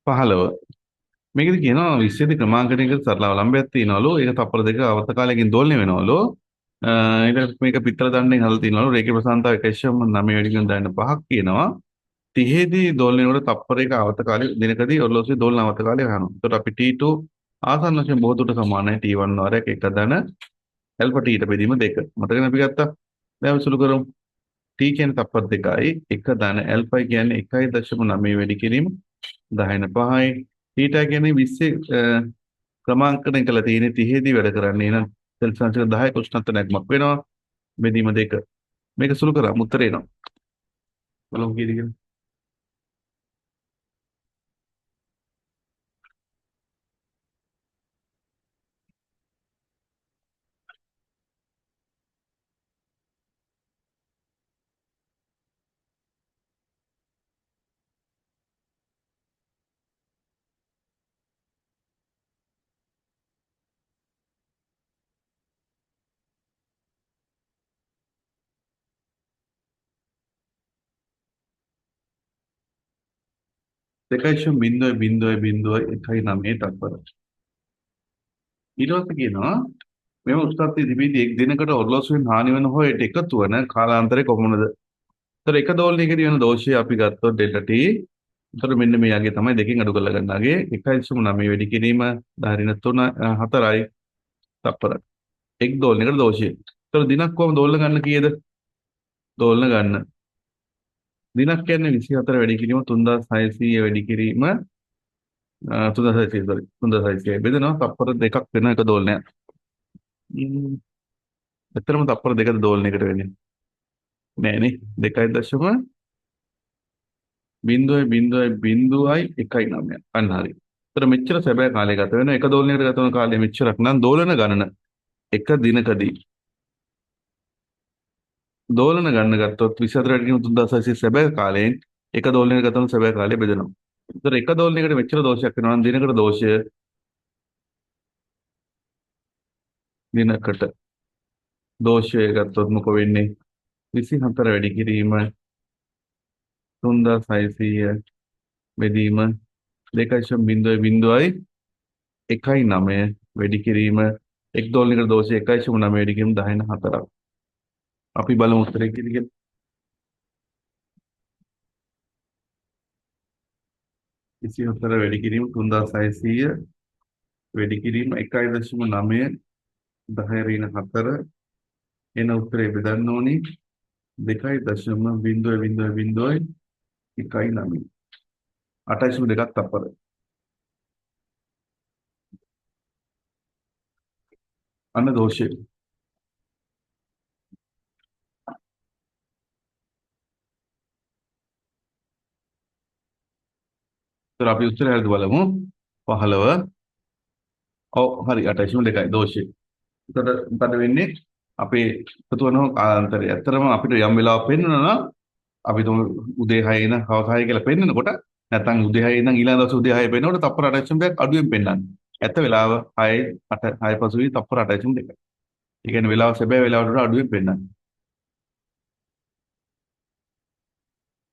15. මේකද කියනවා 20 දී ක්‍රමාංකණයක සරල අවලම්බයක් තියෙනවලු. ඒක තප්පර දෙක අවර්ත කාලයකින් දෝලණය වෙනවලු. ඊට මේක පිටර දණ්ඩෙන් හදලා තියෙනවලු. රේඛීය ප්‍රසන්නතාව 1.9 වැඩි කරන දැනන 5ක් කියනවා. 30 දී දෝලණය වල තප්පරයක අවර්ත කාලය දිනකදී ඔරලෝසුවේ දෝලන අවර්ත කාලය ගන්නවා. එතකොට අපි T2 ආසන්න වශයෙන් බොහෝ දුරට සමානයි T1 වරයක් 1 ධන ඇල්ෆා T ට බෙදීම 2. මතකද අපි ගත්තා? දැන් අපි සුළු කරමු. T කියන්නේ තප්පර 2යි 1 ධන ඇල්ෆා කියන්නේ 1.9 වැඩි කිරීම 10/5යි. θ කියන්නේ 20 ක්‍රමාංකණය කළ තියෙන 30 දී වැඩ කරන්නේ නම් සෙල්සියස් අංශක 10 උෂ්ණත්ව නැග්මක් වෙනවා. බෙදීම 2. මේක සුළු කරාම උත්තරේ එනවා. බලමු කීයද කියලා. දෙකයිශ බිඳුවයි බිඳුවයි බිඳුවයි 1.9 තත්පර. ඊට පස්සේ කියනවා මෙම උත්පත්ති තිබීදී එක් දිනකට ඔරලෝසුවෙන් හානි වන හෝ ඊට එකතු වන කාලාන්තරය කොපමණද? ඒතර එක දෝලනයකදී වෙන දෝෂය අපි ගත්තොත් ඩෙල්ටා T. ඒතර මෙන්න මේ යගේ තමයි දෙකෙන් අඩු කරලා ගන්නගේ 1.9 වැඩි කිරීම 10 4යි තත්පර. එක් දෝලනයකට දෝෂය. ඒතර දිනක් කොහම දෝලන ගන්න කීයද? දෝලන ගන්න. දිනක් කියන්නේ 24 වැඩි කිරීම 3600 වැඩි කිරීම 3600 sorry 3600 බෙදෙනවා තත්පර දෙකක් වෙන එක දෝලනයක්. ඇත්තටම තත්පර දෙකද දෝලනයකට වෙන්නේ නෑනේ 2.0.0.0.1.9 අන්න හරි. ඒතර මෙච්චර සැබෑ කාලය ගත වෙන එක දෝලනයකට ගත වෙන කාලය මෙච්චරක් නම් දෝලන ගණන එක දිනකදී දෝලන ගණන ගත්තොත් 24 වැඩි කිරීම 3600 සැබෑ කාලයෙන් එක දෝලනයකට ගත වෙන සැබෑ කාලය බෙදෙනවා. ඒතර එක දෝලනයකට මෙච්චර දෝෂයක් වෙනවා නම් දිනකට දෝෂය දිනකට දෝෂය ගත්තොත් මොකෝ වෙන්නේ 24 වැඩි කිරීම 3600 බෙදීම 2.0.0.1.9 වැඩි කිරීම එක් දෝලනයකට දෝෂය 1.9 වැඩි කිරීම 10/4ක්. අපි බලමු උත්තරේ කීයද? 24 වැඩි කිරීම 3600 වැඩි කිරීම 1.9 10 එන උත්තරේ බෙදන්න ඕනි 2.0.0.1.9 8.2ක් තප්පර. අන්න දෝෂය. ඒතර අපි උත්තරය හරියට බලමු 15. ඔව් හරි 8.2යි දෝෂය. එතකොට මොකද වෙන්නේ? අපේ ප්‍රතුවන කාලාන්තරය. ඇත්තටම අපිට යම් වෙලාවක් පෙන්වනවා නම් අපි තුමු උදේ 6 ඉඳන් හවස 6 කියලා පෙන්නකොට නැත්නම් උදේ 6 ඉඳන් ඊළඟ දවසේ උදේ 6 පෙන්නකොට තප්පර 8.2ක් අඩුවෙන් පෙන්නන්නේ. ඇත්ත වෙලාව 6 8 6 පසුයි තප්පර 8.2. ඒ කියන්නේ වෙලාව සැබෑ වෙලාවට වඩා අඩුවෙන් පෙන්නන්නේ.